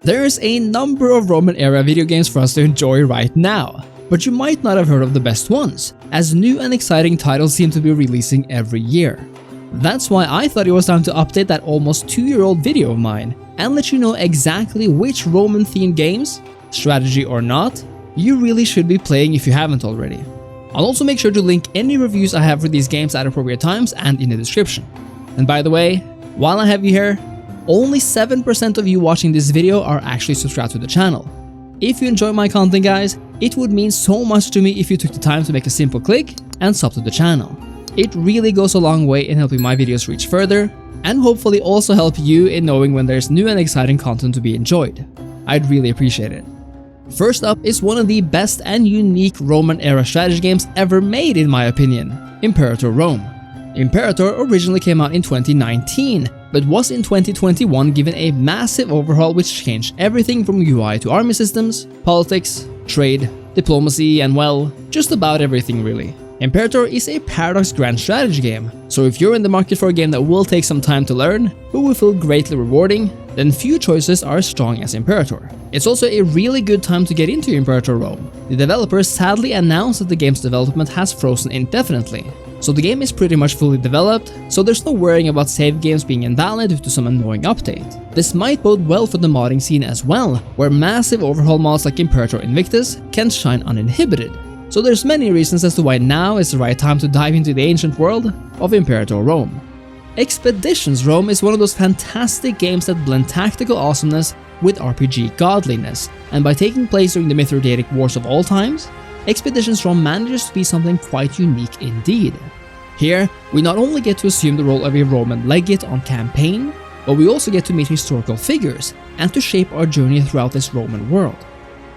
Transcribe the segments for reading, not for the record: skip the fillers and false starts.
There's a number of Roman era video games for us to enjoy right now, but you might not have heard of the best ones, as new and exciting titles seem to be releasing every year. That's why I thought it was time to update that almost 2-year-old video of mine and let you know exactly which Roman themed games, strategy or not, you really should be playing if you haven't already. I'll also make sure to link any reviews I have for these games at appropriate times and in the description. And by the way, while I have you here, only 7% of you watching this video are actually subscribed to the channel. If you enjoy my content guys, it would mean so much to me if you took the time to make a simple click and sub to the channel. It really goes a long way in helping my videos reach further, and hopefully also help you in knowing when there's new and exciting content to be enjoyed. I'd really appreciate it. First up is one of the best and unique Roman era strategy games ever made in my opinion, Imperator Rome. Imperator originally came out in 2019, but was in 2021 given a massive overhaul which changed everything from UI to army systems, politics, trade, diplomacy, and well, just about everything really. Imperator is a paradox grand strategy game, so if you're in the market for a game that will take some time to learn, but will feel greatly rewarding, then few choices are as strong as Imperator. It's also a really good time to get into Imperator Rome. The developers sadly announced that the game's development has frozen indefinitely, so the game is pretty much fully developed, so there's no worrying about save games being invalid due to some annoying update. This might bode well for the modding scene as well, where massive overhaul mods like Imperator Invictus can shine uninhibited. So there's many reasons as to why now is the right time to dive into the ancient world of Imperator Rome. Expeditions Rome is one of those fantastic games that blend tactical awesomeness with RPG godliness, and by taking place during the Mithridatic Wars of all times, Expeditions Rome manages to be something quite unique indeed. Here, we not only get to assume the role of a Roman legate on campaign, but we also get to meet historical figures and to shape our journey throughout this Roman world.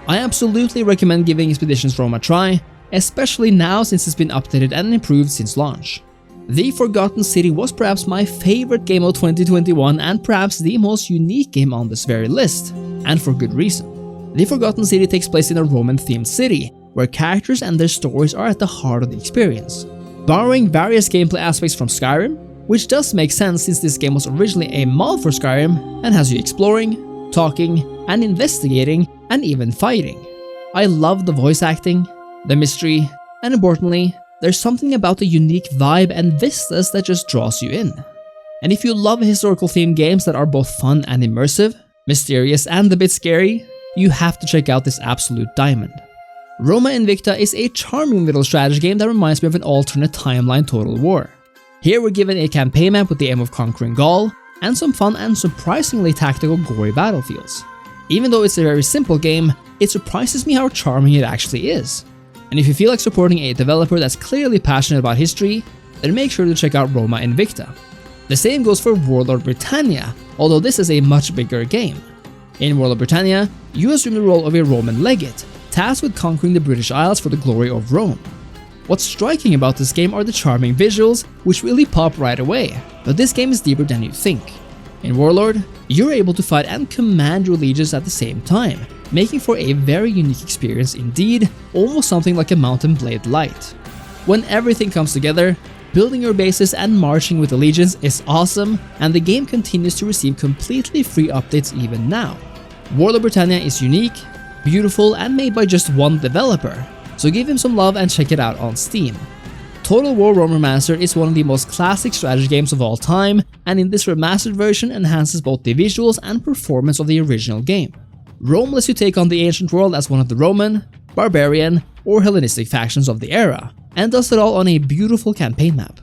I absolutely recommend giving Expeditions Rome a try, especially now since it's been updated and improved since launch. The Forgotten City was perhaps my favorite game of 2021 and perhaps the most unique game on this very list, and for good reason. The Forgotten City takes place in a Roman-themed city, where characters and their stories are at the heart of the experience. Borrowing various gameplay aspects from Skyrim, which does make sense since this game was originally a mod for Skyrim and has you exploring, talking, and investigating, and even fighting. I love the voice acting, the mystery, and importantly, there's something about the unique vibe and vistas that just draws you in. And if you love historical themed games that are both fun and immersive, mysterious and a bit scary, you have to check out this absolute diamond. Roma Invicta is a charming little strategy game that reminds me of an alternate timeline Total War. Here we're given a campaign map with the aim of conquering Gaul, and some fun and surprisingly tactical gory battlefields. Even though it's a very simple game, it surprises me how charming it actually is. And if you feel like supporting a developer that's clearly passionate about history, then make sure to check out Roma Invicta. The same goes for Warlord Britannia, although this is a much bigger game. In Warlord Britannia, you assume the role of a Roman legate, tasked with conquering the British Isles for the glory of Rome. What's striking about this game are the charming visuals, which really pop right away, but this game is deeper than you think. In Warlord, you're able to fight and command your legions at the same time, making for a very unique experience indeed, almost something like a Mountain Blade Light. When everything comes together, building your bases and marching with the legions is awesome, and the game continues to receive completely free updates even now. Warlord Britannia is unique, beautiful, and made by just one developer, so give him some love and check it out on Steam. Total War Rome Remastered is one of the most classic strategy games of all time, and in this remastered version enhances both the visuals and performance of the original game. Rome lets you take on the ancient world as one of the Roman, barbarian, or Hellenistic factions of the era, and does it all on a beautiful campaign map.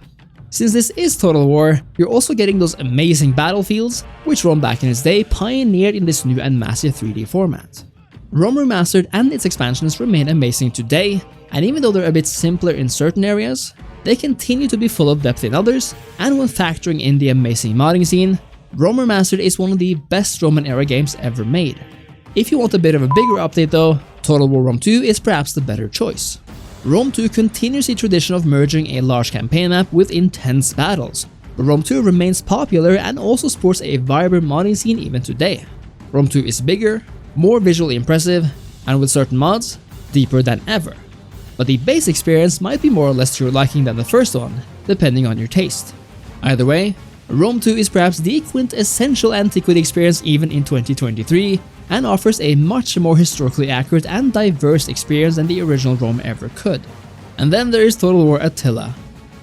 Since this is Total War, you're also getting those amazing battlefields, which Rome back in its day pioneered in this new and massive 3D format. Rome Remastered and its expansions remain amazing today, and even though they're a bit simpler in certain areas, they continue to be full of depth in others, and when factoring in the amazing modding scene, Rome Remastered is one of the best Roman era games ever made. If you want a bit of a bigger update though, Total War Rome 2 is perhaps the better choice. Rome 2 continues the tradition of merging a large campaign map with intense battles, but Rome 2 remains popular and also sports a vibrant modding scene even today. Rome 2 is bigger, more visually impressive, and with certain mods, deeper than ever. But the base experience might be more or less to your liking than the first one, depending on your taste. Either way, Rome 2 is perhaps the quintessential antiquity experience even in 2023 and offers a much more historically accurate and diverse experience than the original Rome ever could. And then there is Total War Attila.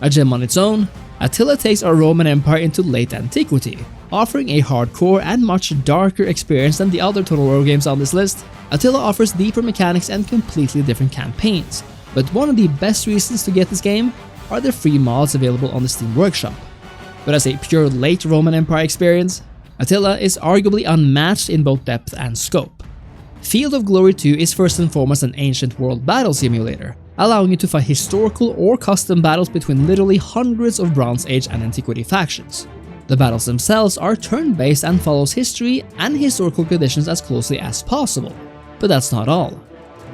A gem on its own, Attila takes our Roman Empire into late antiquity, offering a hardcore and much darker experience than the other Total War games on this list. Attila offers deeper mechanics and completely different campaigns, but one of the best reasons to get this game are the free mods available on the Steam Workshop. But as a pure late Roman Empire experience, Attila is arguably unmatched in both depth and scope. Field of Glory 2 is first and foremost an ancient world battle simulator, allowing you to fight historical or custom battles between literally hundreds of Bronze Age and Antiquity factions. The battles themselves are turn-based and follows history and historical conditions as closely as possible. But that's not all.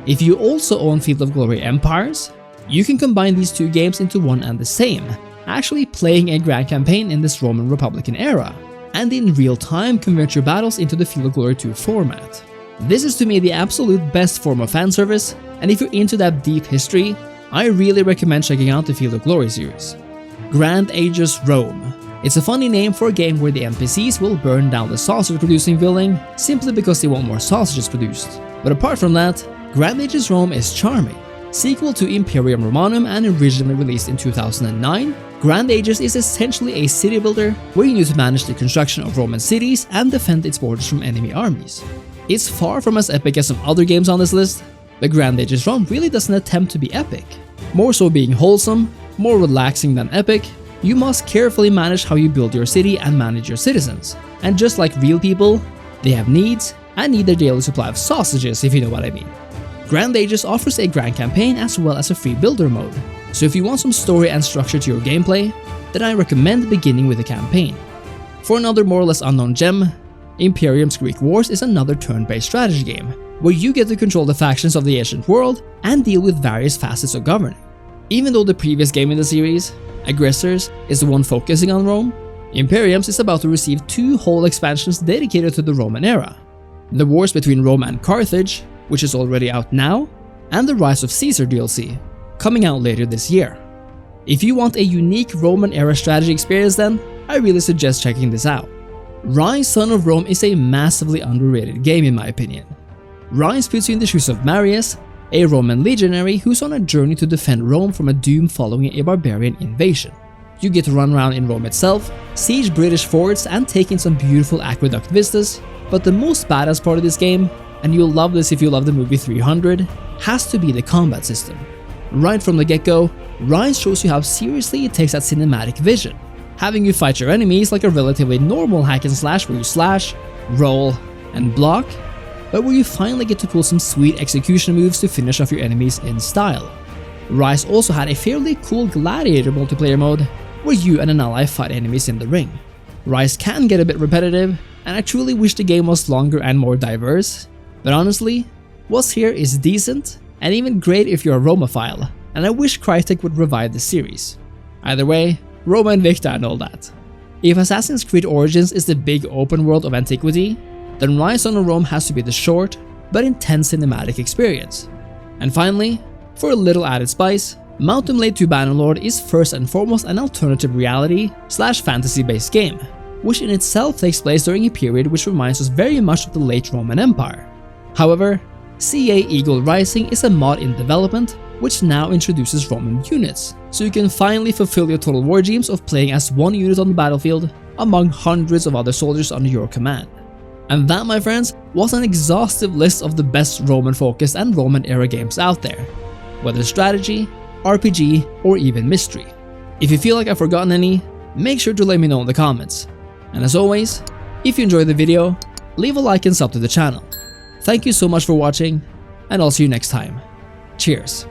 If you also own Field of Glory Empires, you can combine these two games into one and the same, actually playing a grand campaign in this Roman Republican era, and in real time convert your battles into the Field of Glory 2 format. This is to me the absolute best form of fan service, and if you're into that deep history, I really recommend checking out the Field of Glory series. Grand Aegis Rome. It's a funny name for a game where the NPCs will burn down the sausage producing building simply because they want more sausages produced. But apart from that, Grand Aegis Rome is charming. Sequel to Imperium Romanum and originally released in 2009, Grand Aegis is essentially a city builder where you need to manage the construction of Roman cities and defend its borders from enemy armies. It's far from as epic as some other games on this list, but Grand Aegis Rome really doesn't attempt to be epic. More so being wholesome, more relaxing than epic, you must carefully manage how you build your city and manage your citizens. And just like real people, they have needs and need their daily supply of sausages, if you know what I mean. Grand Aegis offers a grand campaign as well as a free builder mode, so if you want some story and structure to your gameplay, then I recommend beginning with a campaign. For another more or less unknown gem, Imperium's Greek Wars is another turn-based strategy game, where you get to control the factions of the ancient world and deal with various facets of governing. Even though the previous game in the series, Aggressors, is the one focusing on Rome, Imperiums is about to receive 2 whole expansions dedicated to the Roman era. The Wars between Rome and Carthage, which is already out now, and the Rise of Caesar DLC, coming out later this year. If you want a unique Roman era strategy experience then, I really suggest checking this out. Rise Son of Rome is a massively underrated game in my opinion. Rise puts you in the shoes of Marius, a Roman legionary who's on a journey to defend Rome from a doom following a barbarian invasion. You get to run around in Rome itself, siege British forts and take in some beautiful aqueduct vistas, but the most badass part of this game, and you'll love this if you love the movie 300, has to be the combat system. Right from the get-go, Rise shows you how seriously it takes that cinematic vision, having you fight your enemies like a relatively normal hack and slash where you slash, roll, and block, but where you finally get to pull some sweet execution moves to finish off your enemies in style. Rise also had a fairly cool gladiator multiplayer mode, where you and an ally fight enemies in the ring. Rise can get a bit repetitive, and I truly wish the game was longer and more diverse, but honestly, what's here is decent, and even great if you're a Romaphile, and I wish Crytek would revive the series. Either way, Roma Invicta and all that. If Assassin's Creed Origins is the big open world of antiquity, then Rise Son of Rome has to be the short, but intense cinematic experience. And finally, for a little added spice, Mountain Blade 2 Bannerlord is first and foremost an alternative reality / fantasy based game, which in itself takes place during a period which reminds us very much of the late Roman Empire. However, CA Eagle Rising is a mod in development which now introduces Roman units, so you can finally fulfill your Total War dreams of playing as one unit on the battlefield among hundreds of other soldiers under your command. And that, my friends, was an exhaustive list of the best Roman-focused and Roman-era games out there, whether strategy, RPG, or even mystery. If you feel like I've forgotten any, make sure to let me know in the comments. And as always, if you enjoyed the video, leave a like and sub to the channel. Thank you so much for watching, and I'll see you next time. Cheers.